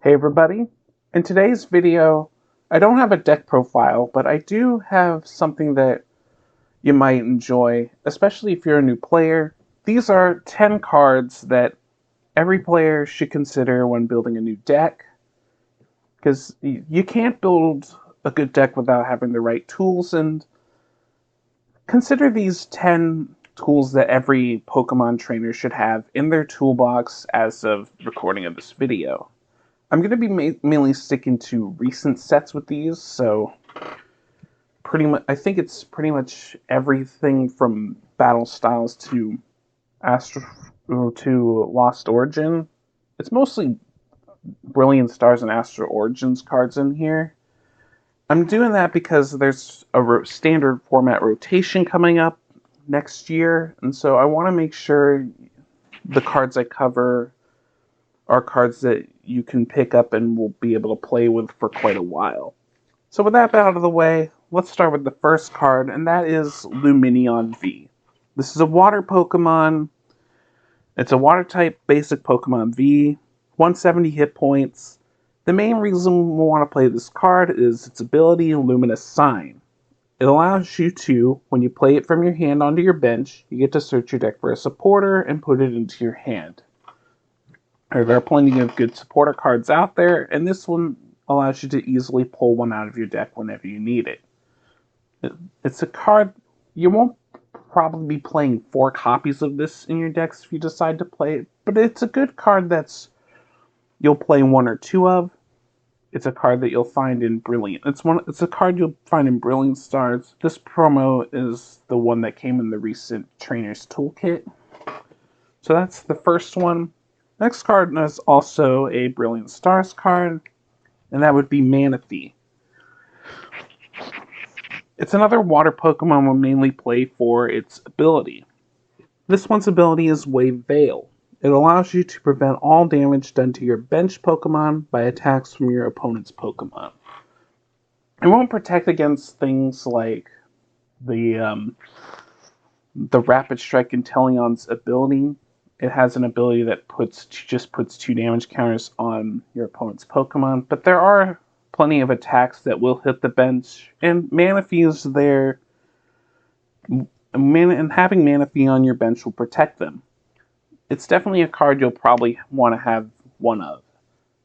Hey everybody, in today's video, I don't have a deck profile, but I do have something that you might enjoy, especially if you're a new player. These are 10 cards that every player should consider when building a new deck, because you can't build a good deck without having the right tools, and consider these 10 tools that every Pokemon trainer should have in their toolbox as of recording of this video. I'm going to be mainly sticking to recent sets with these, so pretty much I think it's pretty much everything from Battle Styles to Astro to Lost Origin. It's mostly Brilliant Stars and Astro Origins cards in here. I'm doing that because there's a standard format rotation coming up next year, and so I want to make sure the cards I cover are cards that you can pick up and will be able to play with for quite a while. So with that out of the way, let's start with the first card, and that is Lumineon V. This is a water Pokemon. It's a water type basic Pokemon V, 170 hit points. The main reason we want to play this card is its ability, Luminous Sign. It allows you to, when you play it from your hand onto your bench, you get to search your deck for a supporter and put it into your hand. There are plenty of good supporter cards out there, and this one allows you to easily pull one out of your deck whenever you need it. It's a card you won't probably be playing 4 copies of this in your decks if you decide to play it, but it's a good card you'll play 1 or 2 of. It's a card that you'll find in Brilliant. It's a card you'll find in Brilliant Stars. This promo is the one that came in the recent Trainer's Toolkit. So that's the first one. Next card is also a Brilliant Stars card, and that would be Manatee. It's another water Pokemon we'll mainly play for its ability. This one's ability is Wave Veil. It allows you to prevent all damage done to your bench Pokemon by attacks from your opponent's Pokemon. It won't protect against things like the Rapid Strike Inteleon's ability. It has an ability that just puts 2 damage counters on your opponent's Pokemon, but there are plenty of attacks that will hit the bench, and Manaphy is there, and having Manaphy on your bench will protect them. It's definitely a card you'll probably want to have one of.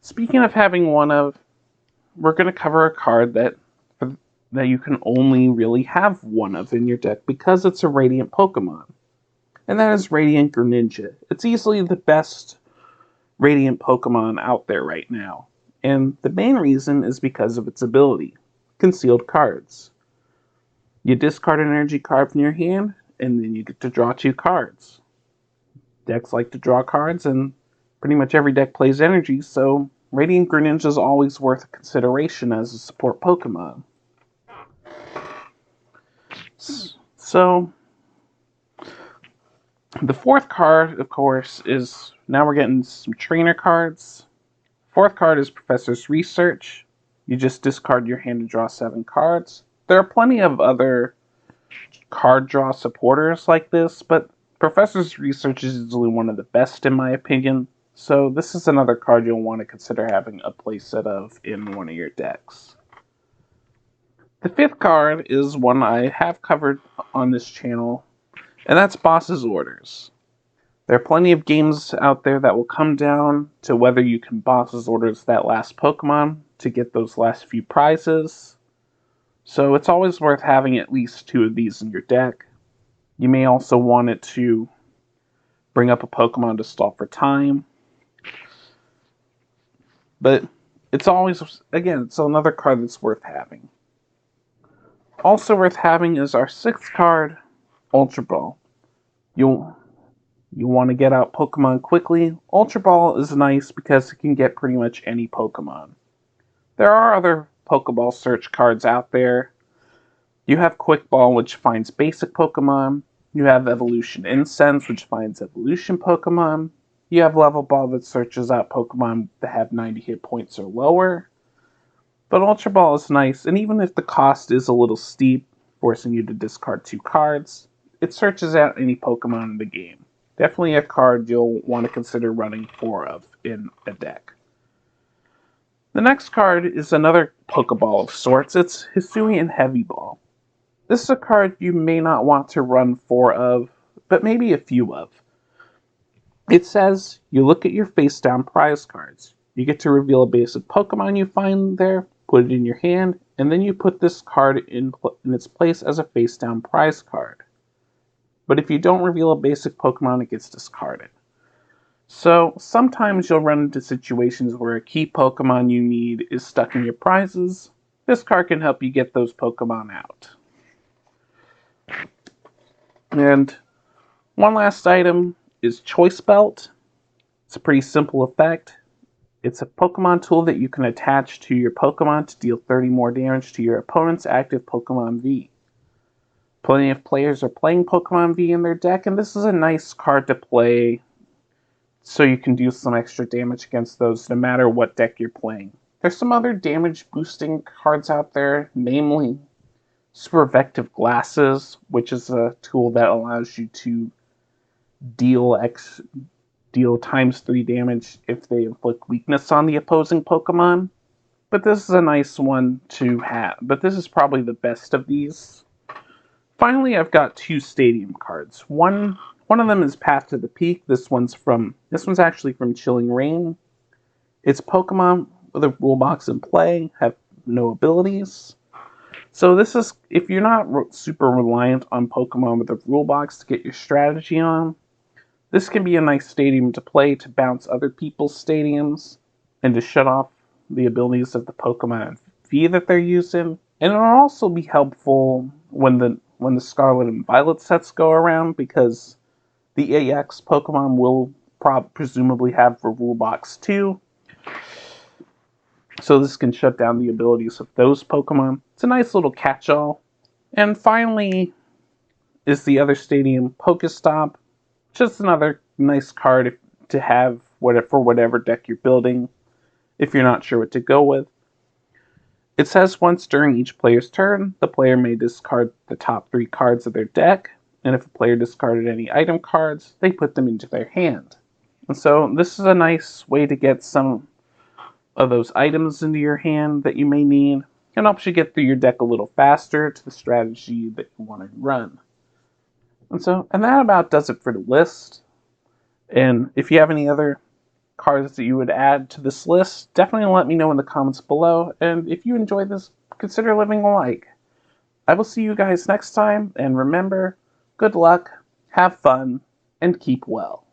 Speaking of having one of, we're going to cover a card that you can only really have one of in your deck because it's a Radiant Pokemon. And that is Radiant Greninja. It's easily the best Radiant Pokemon out there right now. And the main reason is because of its ability, Concealed Cards. You discard an energy card from your hand, and then you get to draw 2 cards. Decks like to draw cards, and pretty much every deck plays energy, so Radiant Greninja is always worth a consideration as a support Pokemon. So, the fourth card, of course, is, now we're getting some trainer cards. Fourth card is Professor's Research. You just discard your hand to draw 7 cards. There are plenty of other card draw supporters like this, but Professor's Research is usually one of the best in my opinion, so this is another card you'll want to consider having a playset of in one of your decks. The fifth card is one I have covered on this channel, and that's Boss's Orders. There are plenty of games out there that will come down to whether you can Boss's Orders that last Pokemon to get those last few prizes. So it's always worth having at least 2 of these in your deck. You may also want it to bring up a Pokemon to stall for time. But it's always, again, it's another card that's worth having. Also worth having is our 6th card, Ultra Ball. You want to get out Pokemon quickly. Ultra Ball is nice because it can get pretty much any Pokemon. There are other Pokeball search cards out there. You have Quick Ball, which finds basic Pokemon. You have Evolution Incense, which finds evolution Pokemon. You have Level Ball that searches out Pokemon that have 90 hit points or lower. But Ultra Ball is nice, and even if the cost is a little steep, forcing you to discard 2 cards, it searches out any Pokemon in the game. Definitely a card you'll want to consider running 4 of in a deck. The next card is another Pokeball of sorts. It's Hisuian Heavy Ball. This is a card you may not want to run 4 of, but maybe a few of. It says you look at your face down prize cards. You get to reveal a basic Pokemon you find there, put it in your hand, and then you put this card in its place as a face down prize card. But if you don't reveal a basic Pokemon, it gets discarded. So sometimes you'll run into situations where a key Pokemon you need is stuck in your prizes. This card can help you get those Pokemon out. And one last item is Choice Belt. It's a pretty simple effect. It's a Pokemon tool that you can attach to your Pokemon to deal 30 more damage to your opponent's active Pokemon V. Plenty of players are playing Pokemon V in their deck, and this is a nice card to play so you can do some extra damage against those no matter what deck you're playing. There's some other damage boosting cards out there, namely Super Effective Glasses, which is a tool that allows you to deal times 3 damage if they inflict weakness on the opposing Pokemon. But this is a nice one to have. But this is probably the best of these. Finally, I've got 2 stadium cards. One of them is Path to the Peak. This one's actually from Chilling Reign. It's Pokemon with a rule box in play, have no abilities. So this is, if you're not super reliant on Pokemon with a rule box to get your strategy on, this can be a nice stadium to play to bounce other people's stadiums and to shut off the abilities of the Pokemon V that they're using. And it'll also be helpful when the Scarlet and Violet sets go around, because the AX Pokemon will presumably have a rule box too. So this can shut down the abilities of those Pokemon. It's a nice little catch-all. And finally is the other stadium, Pokestop. Just another nice card to have for whatever deck you're building, if you're not sure what to go with. It says once during each player's turn, the player may discard the top 3 cards of their deck, and if a player discarded any item cards, they put them into their hand. And so this is a nice way to get some of those items into your hand that you may need, and helps you get through your deck a little faster to the strategy that you want to run. And that about does it for the list. And if you have any other cards that you would add to this list, definitely let me know in the comments below. And if you enjoyed this, consider leaving a like. I will see you guys next time, and remember, good luck, have fun, and keep well.